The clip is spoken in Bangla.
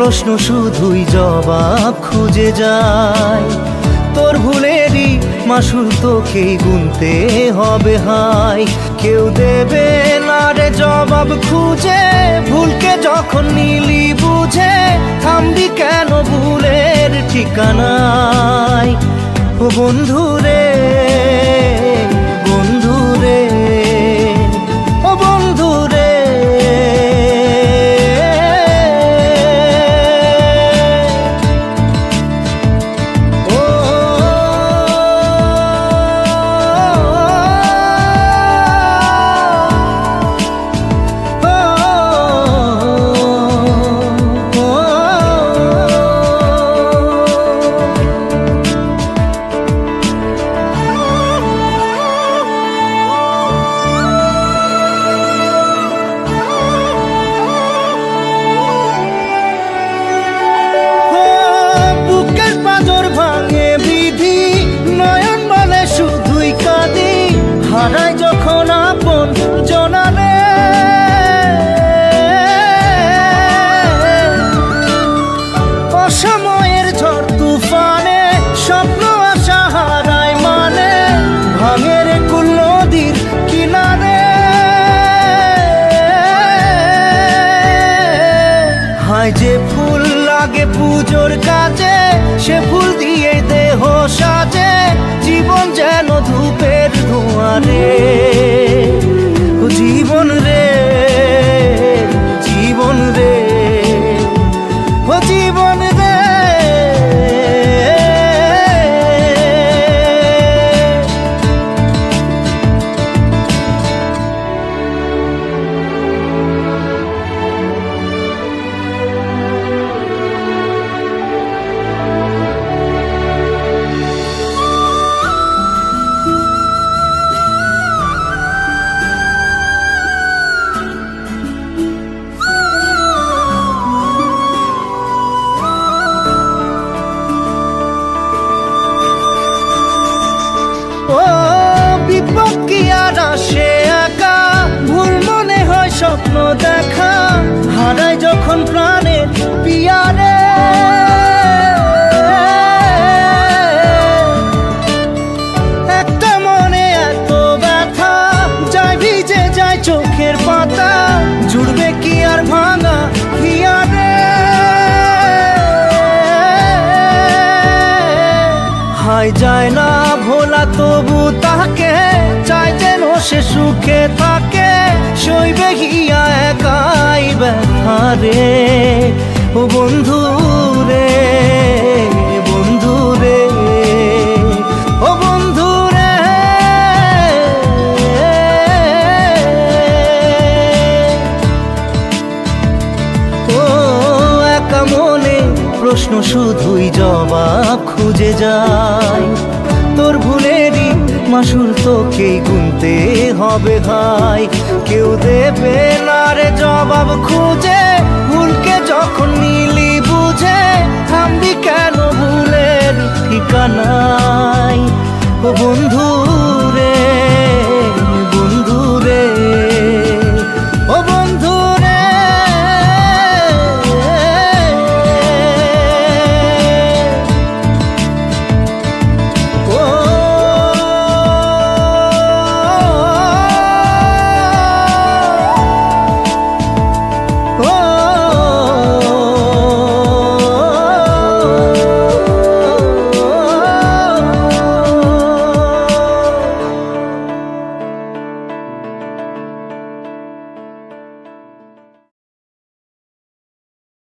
প্রশ্ন শুধুই জবাব খুঁজে যায়। তোর ভুলেরই মাসুল তোকেই গুনতে হবে হাই। কেউ দেবে না রে জবাব খুঁজে, ভুলকে যখন নিলি বুঝে থামবি কেন ভুলের ঠিকানায়। ও বন্ধু রে, বন্ধু রে, ও বন্ধু রে। হারাই যখন আপন জনারে, অসময়ের ঝড় তুফানে স্বপ্ন আশা হারায় মানে, ভাঙের কুল নদীর কিনারে। হায় যে ফুল লাগে পুজোর কাজে, সে ফুল দিয়ে দেহ সাজে, জীবন যেন ধূপের ধোঁয়ারে। ও জীবন রে, জীবন রে, ও জীবন রে। ও বিপদ কি আর আসে একা, ভুল মনে হয় স্বপ্ন দেখা, হারায় যখন প্রাণের পিয়ারে। একটা মনে এত ব্যথা, যায় ভিজে যায় চোখের পাতা, জুড়বে কি আর ভাঙা হিয়ারে। হায় যায় না ভোলা তবু তাকে, চাই যেন সে সুখে থাকে, সইবে গিয়া একাই ব্যথা রে। ও বন্ধু রে, বন্ধু রে, ও বন্ধু রে। ও একা মনে প্রশ্ন শুধুই জবাব খুঁজে যায়। তোর ভুলেরই মাসুল তোকেই গুনতে হবে ভাই। কেউ দেবে না রে জবাব খুঁজে, ভুলকে যখন নিলি বুঝে থামবি কেন ভুলের ঠিকানায়। ও বন্ধু